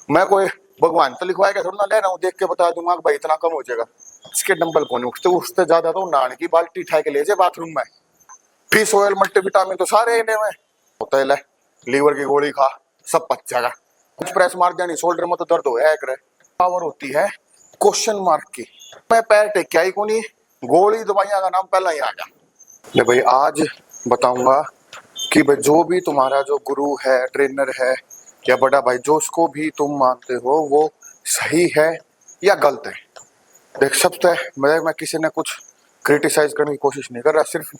मैं कोई भगवान तो लिखवाया क्या थोड़ा ना ले रहा हूँ, देख के बता दूंगा भाई इतना कम हो जाएगा। इसके डंबल कौन उठते, उससे ज्यादा तो नान की बाल्टी उठा के ले जाए बाथरूम में। फिश ऑयल मल्टीविटामिन तो सारे इन्हें में होता है। लीवर की गोली खा सब पच जाएगा। कुछ प्रेस मार दिया नहीं, शोल्डर में तो दर्द हो है। पावर होती है क्वेश्चन मार्क की। मैं पैर टेक क्या ही को नहीं, गोली दवाइयां का नाम पहला ही आ गया। ले भाई आज बताऊंगा कि भाई जो भी तुम्हारा जो गुरु है, ट्रेनर है या बड़ा भाई, जो उसको भी तुम मानते हो वो सही है या गलत है। देख सकते हैं मैं किसी ने कुछ क्रिटिसाइज करने की कोशिश नहीं कर रहा, सिर्फ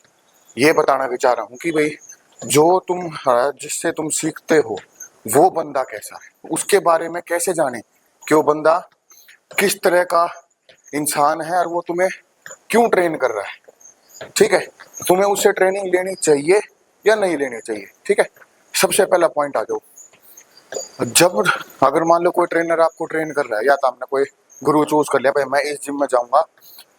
ये बताना भी चाह रहा हूँ कि भाई जो तुम जिससे तुम सीखते हो वो बंदा कैसा है, उसके बारे में कैसे जाने कि वो बंदा किस तरह का इंसान है और वो तुम्हें क्यों ट्रेन कर रहा है। ठीक है, तुम्हें उससे ट्रेनिंग लेनी चाहिए या नहीं लेनी चाहिए। ठीक है, सबसे पहला पॉइंट आ जाओ। जब अगर मान लो कोई ट्रेनर आपको ट्रेन कर रहा है या तो आपने कोई गुरु चूज कर लिया, भाई मैं इस जिम में जाऊंगा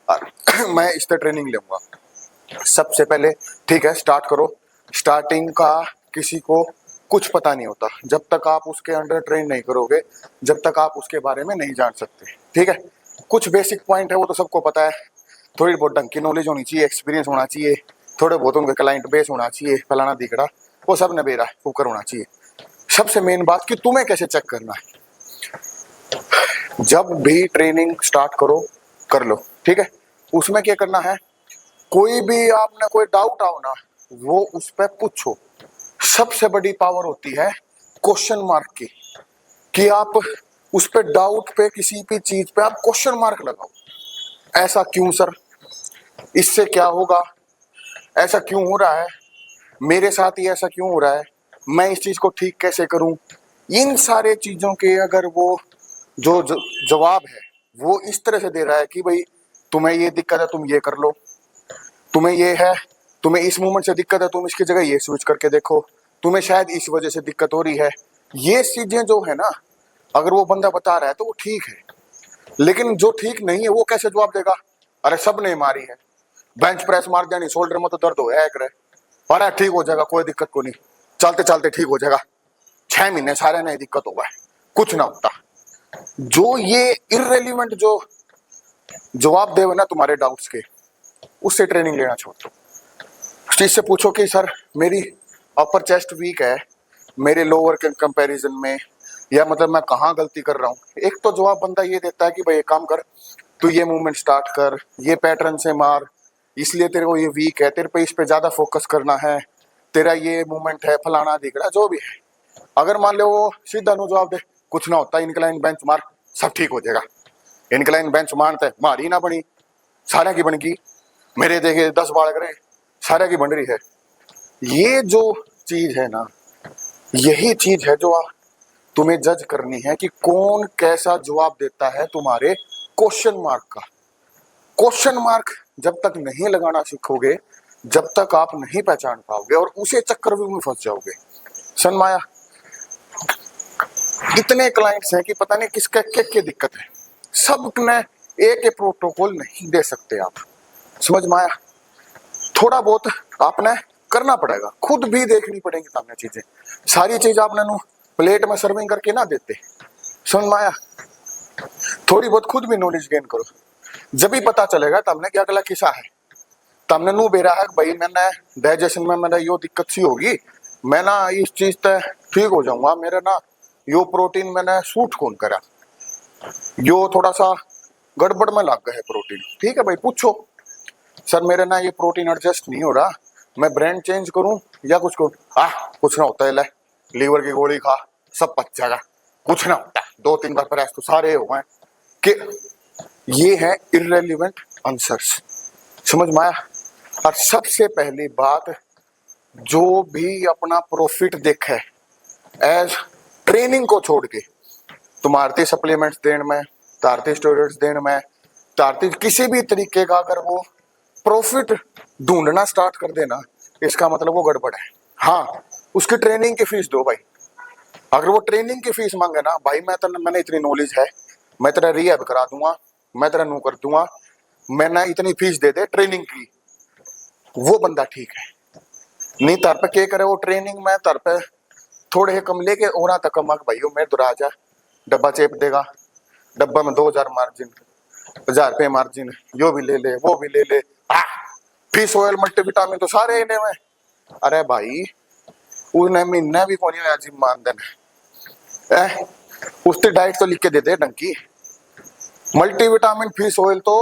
और मैं इस तरह ट्रेनिंग लूंगा। सबसे पहले ठीक है स्टार्ट करो। स्टार्टिंग का किसी को कुछ पता नहीं होता जब तक आप उसके अंडर ट्रेन नहीं करोगे, जब तक आप उसके बारे में नहीं जान सकते। ठीक है, कुछ बेसिक पॉइंट है वो तो सबको पता है। थोड़ी बहुत ढंग की नॉलेज होनी चाहिए, एक्सपीरियंस होना चाहिए, थोड़े बहुत उनके क्लाइंट बेस होना चाहिए, फलाना दिखड़ा वो सब ने बेरा कुकर होना चाहिए। सबसे मेन बात कि तुम्हें कैसे चेक करना है। जब भी ट्रेनिंग स्टार्ट करो कर लो, ठीक है, उसमें क्या करना है, कोई भी आपने कोई डाउट आओ ना वो उस पर पूछो। सबसे बड़ी पावर होती है क्वेश्चन मार्क की, कि आप उस पे डाउट पे किसी भी चीज पे आप क्वेश्चन मार्क लगाओ। ऐसा क्यों सर, इससे क्या होगा, ऐसा क्यों हो रहा है, मेरे साथ ही ऐसा क्यों हो रहा है, मैं इस चीज को ठीक कैसे करूं। इन सारे चीजों के अगर वो जो जवाब है वो इस तरह से दे रहा है कि भाई तुम्हें ये दिक्कत है तुम ये कर लो, तुम्हें ये है, तुम्हें इस मूवमेंट से दिक्कत है तुम इसकी जगह ये स्विच करके देखो, तुम्हें शायद इस वजह से दिक्कत हो रही है, ये चीजें जो है ना, अगर वो बंदा बता रहा है तो वो ठीक है। लेकिन जो ठीक नहीं है वो कैसे जवाब देगा, अरे सब ने मारी है, बेंच प्रेस मार दिया नहीं, शोल्डर में तो दर्द हो है करे, अरे ठीक हो जाएगा कोई दिक्कत को नहीं, चलते चलते ठीक हो जाएगा, 6 महीने सारे नहीं दिक्कत होगा, कुछ ना होता। जो ये इररेलीवेंट जो जवाब दे ना तुम्हारे डाउट्स के, उससे ट्रेनिंग लेना छोड़ दो। उस चीज से पूछो कि सर मेरी अपर चेस्ट वीक है मेरे लोअर के कंपैरिजन में, या मतलब मैं कहाँ गलती कर रहा हूँ। एक तो जवाब बंदा ये देता है कि भाई एक काम कर, तू ये मूवमेंट स्टार्ट कर, ये पैटर्न से मार, इसलिए तेरे को ये वीक है, तेरे पे इस पे ज्यादा फोकस करना है, तेरा ये मूवमेंट है फलाना दिखड़ा जो भी है। अगर मान लो वो सीधा नो जवाब दे, कुछ ना होता, इनक्लाइन बेंच मार सब ठीक हो जाएगा, इनक्लाइन बेंच मारते मारी ना बनी, सारे की बन गई, मेरे देखे 10 बालक रहे, सारे की बन रही है। ये जो चीज है ना, यही चीज है जो तुम्हें जज करनी है कि कौन कैसा जवाब देता है तुम्हारे क्वेश्चन मार्क का। क्वेश्चन मार्क जब तक नहीं लगाना सीखोगे, जब तक आप नहीं पहचान पाओगे और उसे चक्कर में फंस जाओगे। सनमाया इतने क्लाइंट्स हैं कि पता नहीं किसका क्या दिक्कत है, सब ने एक ही प्रोटोकॉल नहीं दे सकते आप, समझ में आया। थोड़ा बहुत आपने करना पड़ेगा, खुद भी देखनी पड़ेगी सामने चीजें, सारी चीज आपने नु प्लेट में सर्विंग करके ना देते, समझ में आया। थोड़ी बहुत खुद भी नॉलेज गेन करो, जब भी पता चलेगा तमने क्या अगला किसा है, तमने नु बेरा है भाई मैंने डाइजेशन में मेरा यो दिक्कत सी होगी, मैं ना इस चीज से ठीक हो जाऊंगा, मेरा ना यो प्रोटीन मैंने सूट कौन करा, यो थोड़ा सा गड़बड़ में लग गया है प्रोटीन। ठीक है भाई पूछो, सर मेरे ना ये प्रोटीन एडजस्ट नहीं हो रहा, मैं ब्रांड चेंज करूं या कुछ करूं। कुछ ना होता है, ले लीवर की गोली खा सब पच जाएगा, कुछ ना होता, 2-3 बार प्रयास तो सारे हो गए। कि ये है इररेलीवेंट आंसर्स, समझ में आया। और सबसे पहली बात, जो भी अपना प्रॉफिट देखे एज ट्रेनिंग को छोड़ के, तुम्हारे सप्लीमेंट्स देने में, तारती स्टेरॉइड्स देने में, तारती किसी भी तरीके का अगर वो प्रॉफिट ढूंढना स्टार्ट कर देना, इसका मतलब वो गड़बड़ है। हाँ उसकी ट्रेनिंग की फीस दो भाई, अगर वो ट्रेनिंग की फीस मांगे ना, भाई मैंने इतनी नॉलेज है, मैं तेरा रिहैब करा दूंगा, मैं तेरा नू कर दूंगा, मैंने इतनी फीस दे दे ट्रेनिंग की, वो बंदा ठीक है। नहीं तार पे क्या करे वो ट्रेनिंग में तार पे थोड़े कम लेके और तक कम भाई मेरे दुरा जा डब्बा चेप देगा, डब्बा में 2000 मार्जिन, 1000 रुपये मार्जिन, यो भी ले ले वो भी ले ले, फिश ऑयल मल्टीविटामिन तो सारे इन्हें में। अरे भाई उन्हें महीना भी कौन आया जिम मानदन है, उसकी डाइट तो लिख के दे दे डंकी। मल्टीविटामिन फिश ऑयल तो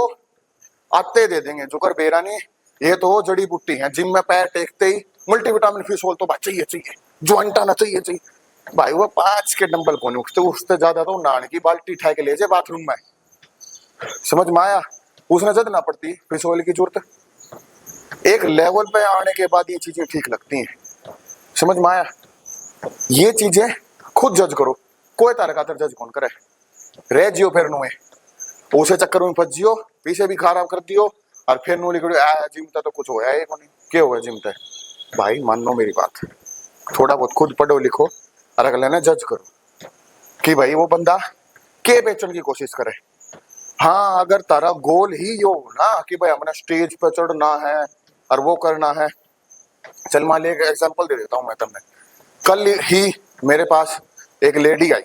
आते दे देंगे, जुकर बेरा नहीं, ये तो जड़ी बूटी है। जिम में पैर टेकते ही मल्टीविटामिन फिश ऑयल तो भाई चाहिए चाहिए, ज्वाइंट आना चाहिए चाहिए। भाई वो 5 के डंबल कौन उठते, उससे ज्यादा तो नान की बाल्टी उठा के ले जाए बाथरूम में। समझ में आया? उसने जद ना पड़ती फिश ऑयल की जरूरत। एक लेवल पे आने के बाद ये चीजें ठीक लगती हैं। समझ में आया? ये चीजें खुद जज करो, कोई तारा खातर जज कौन करे। रह जियो फिर नुए उसे चक्कर में फंस जियो, पीछे भी खराब कर दियो, और फिर नु लिखो जिम तो कुछ होया है कोनी, क्या हुआ जिम ते। भाई मान लो मेरी बात, थोड़ा बहुत खुद पढ़ो लिखो और अगले ने जज करो कि भाई वो बंदा के बेचने की कोशिश करे। हाँ अगर तारा गोल ही यो ना कि भाई हमने स्टेज पे चढ़ना है और वो करना है। चल मान लिया एक एग्जांपल दे देता हूँ मैं तुम्हें। कल ही मेरे पास एक लेडी आई,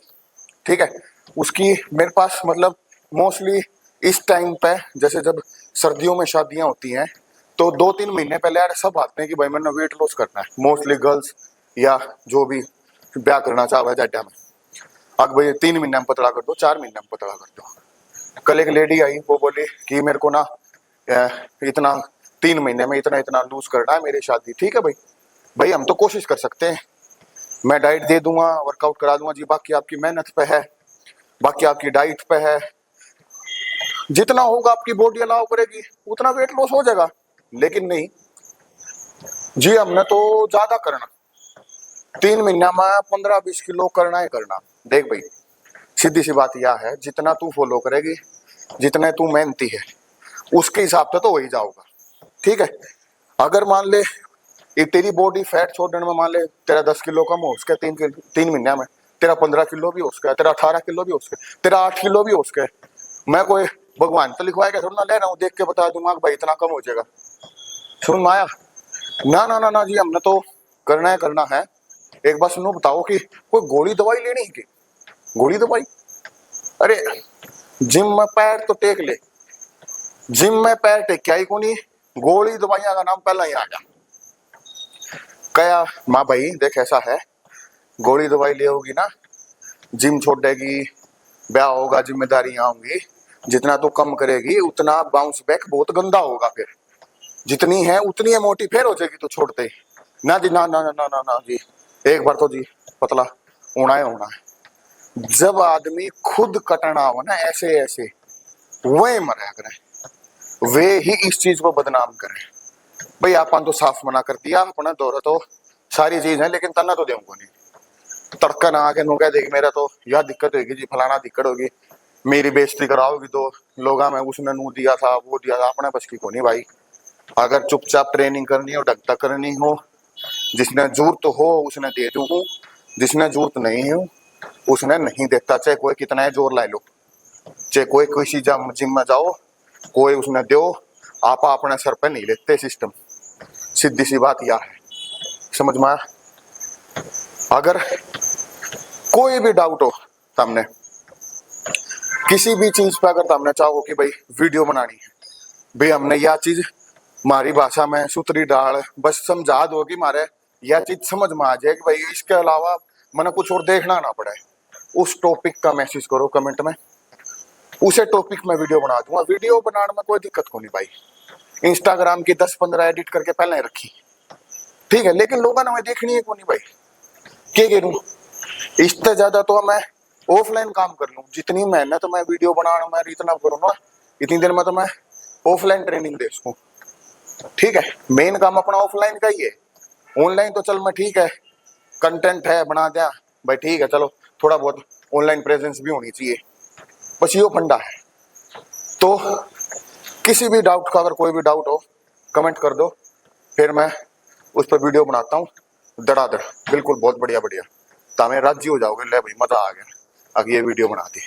ठीक है, उसकी मेरे पास मतलब मोस्टली इस टाइम पे जैसे जब सर्दियों में शादियां होती हैं तो 2-3 महीने पहले यार सब आते हैं कि भाई मैंने वेट लॉस करना है, मोस्टली गर्ल्स या जो भी ब्याह करना चाह रहा है में। अब भाई 3 महीने में पतला कर दो, 4 महीने में पतला कर दो। कल एक लेडी आई, वो बोली कि मेरे को ना इतना 3 महीने में इतना इतना लूज करना है मेरी शादी। ठीक है भाई, भाई हम तो कोशिश कर सकते हैं, मैं डाइट दे दूंगा, वर्कआउट करा दूंगा जी, बाकी आपकी मेहनत पे है, बाकी आपकी डाइट पे है, जितना होगा आपकी बॉडी अलाउ करेगी उतना वेट लॉस हो जाएगा। लेकिन नहीं जी, हमने तो ज्यादा करना, 3 महीना में 15-20 किलो करना ही करना। देख भाई सीधी सी बात यह है, जितना तू फॉलो करेगी, जितने तू मेहनती है उसके हिसाब से तो हो ही जाओगा। ठीक है, अगर मान ले ये तेरी बॉडी फैट छोड़ने में मान ले तेरा 10 किलो कम हो उसके 3 महीने में, तेरा 15 किलो भी हो उसका, तेरा 18 किलो भी हो उसके, तेरा 8 किलो भी हो उसके, मैं कोई भगवान तो लिखवाएगा थोड़ा ना, ले रहा हूँ देख के बता दूंगा भाई इतना कम हो जाएगा। सुन माया, ना ना ना ना जी, हमने तो करना है। एक बार सुनो, बताओ कि कोई गोली दवाई लेनी है कि गोली दवाई? अरे जिम में पैर तो टेक ले, जिम में पैर टेक क्या ही कोनी, गोली दवाइयां का नाम पहला ही आ गया। कया माँ भाई देख ऐसा है, गोली दवाई ले होगी ना, जिम छोड़ देगी, ब्याह होगा, जिम्मेदारियां होंगी, जितना तो कम करेगी उतना बाउंस बैक बहुत गंदा होगा। फिर जितनी है उतनी है मोटी फिर हो जाएगी तो छोड़ते ना जी, ना ना ना ना ना ना जी, एक बार तो जी पतला होना ही होना है। जब आदमी खुद कटना हो ना ऐसे ऐसे, वे मरा करें, वे ही इस चीज को बदनाम करें। भाई आपन तो साफ मना कर दिया, अपना दौरा तो सारी चीज है, लेकिन तना तो देंगे नहीं। तड़का ना आके नु कह देगी मेरा तो यह दिक्कत होगी जी, फलाना दिक्कत होगी, मेरी बेइज्जती कराओगी तो लोगा में उसने नू दिया था वो दिया था, अपने बस की को नहीं भाई। अगर चुपचाप ट्रेनिंग करनी हो, ढकता करनी हो, जिसने जरूरत हो उसने दे दूँ, जिसने जरूरत नहीं हो उसने नहीं देता, चाहे कोई कितना जोर ला लो, चाहे कोई किसी जिम में जाओ, कोई उसने दो, आप अपने सर पे नहीं लेते सिस्टम। सीधी सी बात यह है, समझ में आया? अगर कोई भी डाउट हो सामने, किसी भी चीज पे अगर तुमने चाहो कि भाई वीडियो बनानी है, भाई हमने यह चीज हमारी भाषा में सूत्री डाल बस समझा दो कि मारे यह चीज समझ में आ जाए कि भाई इसके अलावा मैंने कुछ और देखना ना पड़े, उस टॉपिक का मैसेज करो कमेंट में, उसे टॉपिक में वीडियो बना दूंगा। वीडियो बनाने में कोई दिक्कत को नहीं भाई, इंस्टाग्राम की 10-15 एडिट करके पहले रखी, ठीक है, लेकिन लोगों ने हमें देखनी है को नहीं भाई, क्या करूं? इससे ज्यादा तो मैं ऑफलाइन काम कर लूं, जितनी मेहनत तो मैं वीडियो बनाने में इतना करूँ ना, इतनी देर में तो मैं ऑफलाइन ट्रेनिंग दे सकूं। ठीक है, मेन काम अपना ऑफलाइन का ही है, ऑनलाइन तो चल मैं ठीक है कंटेंट है बना दिया भाई, ठीक है चलो, थोड़ा बहुत ऑनलाइन प्रेजेंस भी होनी चाहिए, बस ये फंडा है। तो किसी भी डाउट का अगर कोई भी डाउट हो कमेंट कर दो, फिर मैं उस पर वीडियो बनाता हूँ धड़ाधड़, बिल्कुल बहुत बढ़िया बढ़िया, तो हमें राजी हो जाओगे, ले भाई मजा आ गया, अब ये वीडियो बना दी।